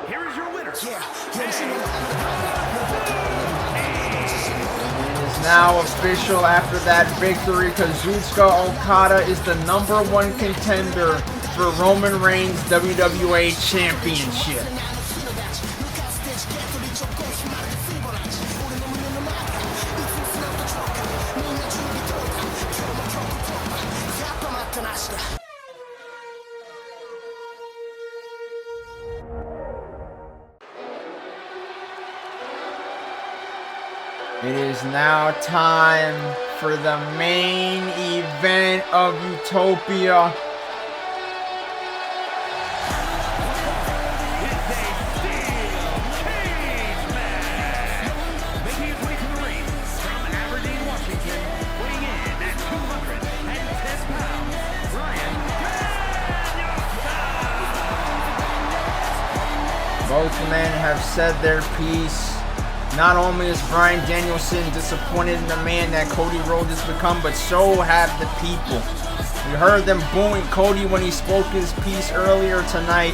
Here is your winner. Now official after that victory, Kazuchika Okada is the #1 contender for Roman Reigns' WWE Championship. It is now time for the main event of Utopia. Both men have said their piece. Not only is Bryan Danielson disappointed in the man that Cody Rhodes has become, but so have the people. We heard them booing Cody when he spoke his piece earlier tonight.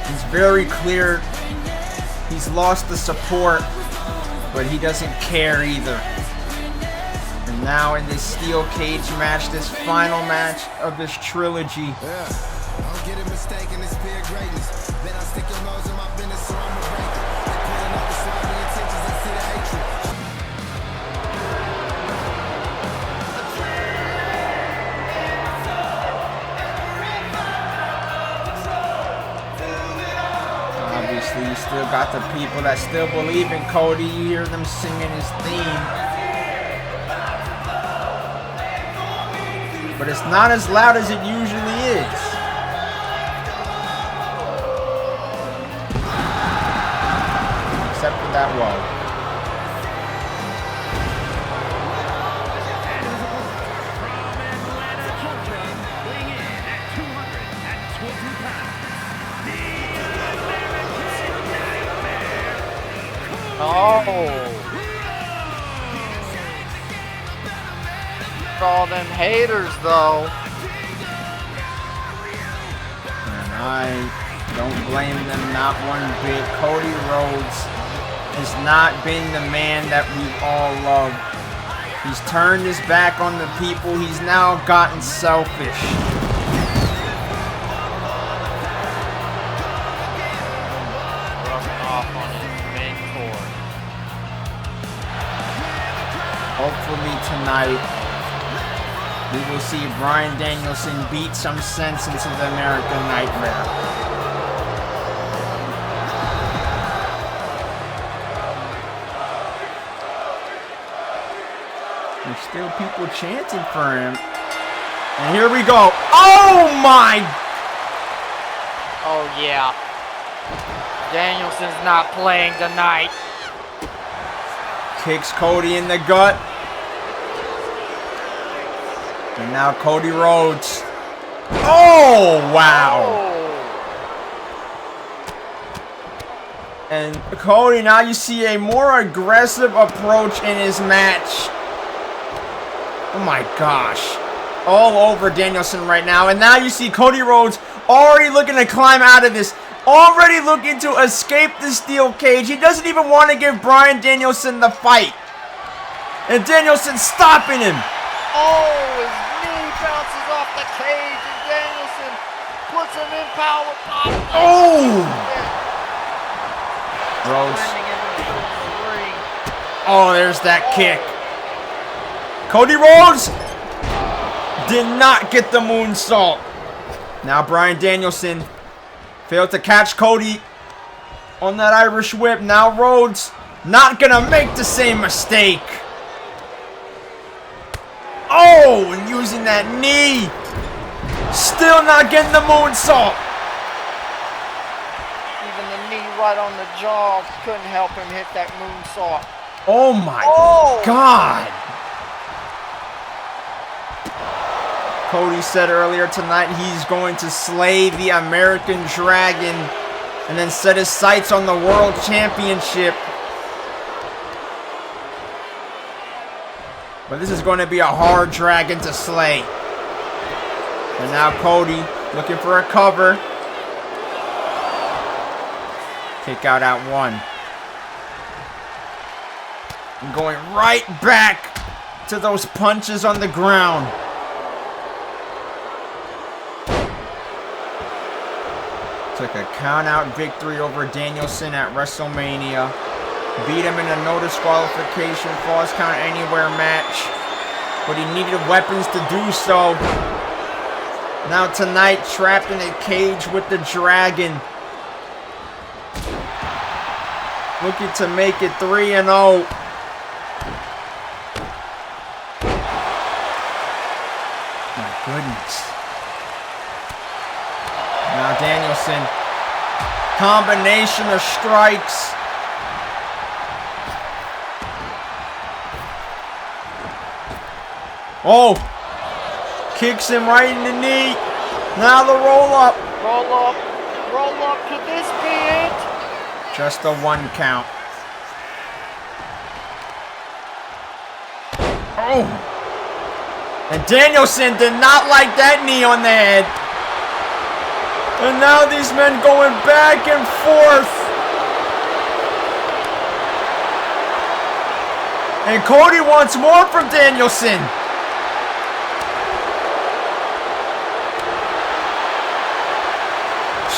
It's very clear he's lost the support, but he doesn't care either. And now in this steel cage match, this final match of this trilogy. Yeah, don't get it mistaken, it's pure greatness. Then I stick your nose in my business, so I'm a breaker. Obviously, you still got the people that still believe in Cody. You hear them singing his theme. But it's not as loud as it usually is. Except for that wall. All them haters, though. And I don't blame them, not one bit. Cody Rhodes has not been the man that we all love. He's turned his back on the people. He's now gotten selfish. Rubbing off on his mentor. Hopefully tonight, we will see Bryan Danielson beat some sense into the American Nightmare. There's still people chanting for him. And here we go. Oh my! Oh yeah. Danielson's not playing tonight. Kicks Cody in the gut. And now Cody Rhodes. Oh, wow. And Cody, now you see a more aggressive approach in his match. Oh my gosh. All over Danielson right now. And now you see Cody Rhodes already looking to climb out of this. Already looking to escape the steel cage. He doesn't even want to give Bryan Danielson the fight. And Danielson stopping him. Oh, his knee bounces off the cage and Danielson puts him in power bottom. Oh! Rhodes. Oh, there's that kick. Cody Rhodes did not get the moonsault. Now Bryan Danielson failed to catch Cody on that Irish whip. Now Rhodes not gonna make the same mistake. Oh, and using that knee. Still not getting the moonsault. Even the knee right on the jaw couldn't help him hit that moonsault. Oh my God. Cody said earlier tonight he's going to slay the American Dragon and then set his sights on the World Championship. But this is going to be a hard dragon to slay. And now Cody looking for a cover. Kick out at one. And going right back to those punches on the ground. Took a count-out victory over Danielson at WrestleMania. Beat him in a no disqualification falls count anywhere match. But he needed weapons to do so. Now tonight, trapped in a cage with the Dragon. Looking to make it 3-0. My goodness. Now Danielson. Combination of strikes. Oh! Kicks him right in the knee. Now the roll up. Roll up. Roll up. Could this be it? Just a 1 count. Oh! And Danielson did not like that knee on the head. And now these men going back and forth. And Cody wants more from Danielson.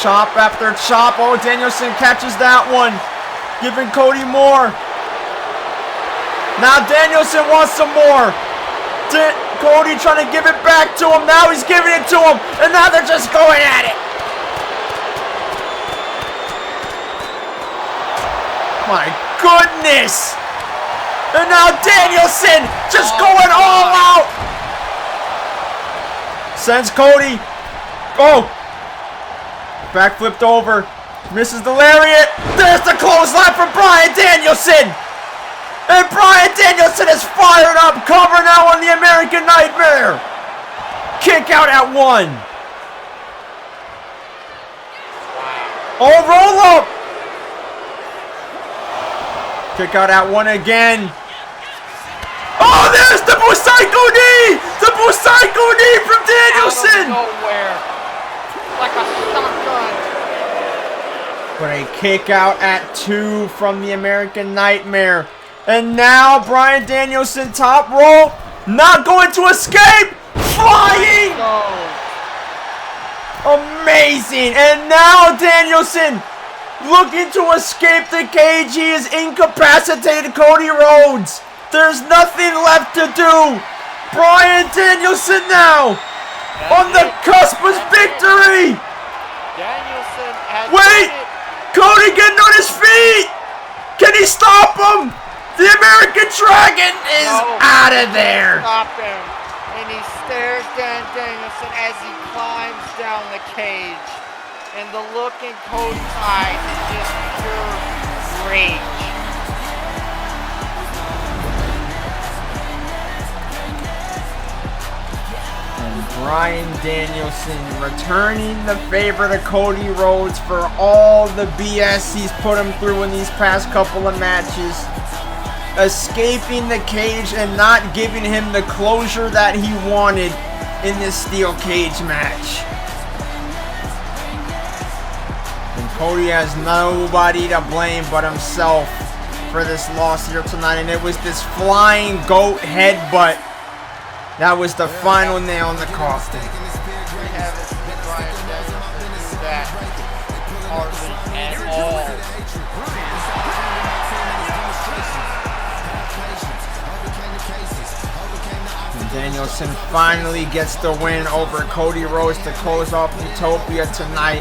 Chop after chop. Oh, Danielson catches that one. Giving Cody more. Now Danielson wants some more. Cody trying to give it back to him. Now he's giving it to him. And now they're just going at it. My goodness. And now Danielson just going all out. Sends Cody. Oh. Back flipped over. Misses the lariat. There's the clothesline from Bryan Danielson. And Bryan Danielson is fired up. Cover now on the American Nightmare. Kick out at 1. Oh, roll up. Kick out at 1 again. Oh, there's the Busaiku knee. The Busaiku knee from Danielson. Out of nowhere. Like a shotgun. But a kick out at 2 from the American Nightmare. And now Bryan Danielson top rope. Not going to escape. Flying. Amazing. And now Danielson looking to escape the cage. He is incapacitated Cody Rhodes. There's nothing left to do. Bryan Danielson now. On the cusp of victory! Danielson has Wait! Cody getting on his feet! Can he stop him? The American Dragon is out of there! Stop him. And he stares down Danielson as he climbs down the cage. And the look in Cody's eyes is just pure rage. Bryan Danielson returning the favor to Cody Rhodes for all the BS he's put him through in these past couple of matches. Escaping the cage and not giving him the closure that he wanted in this steel cage match. And Cody has nobody to blame but himself for this loss here tonight. And it was this flying goat headbutt that was the final nail in the coffin. We haven't seen Bryan Danielson do that hardly at all. And Danielson finally gets the win over Cody Rhodes to close off Utopia tonight.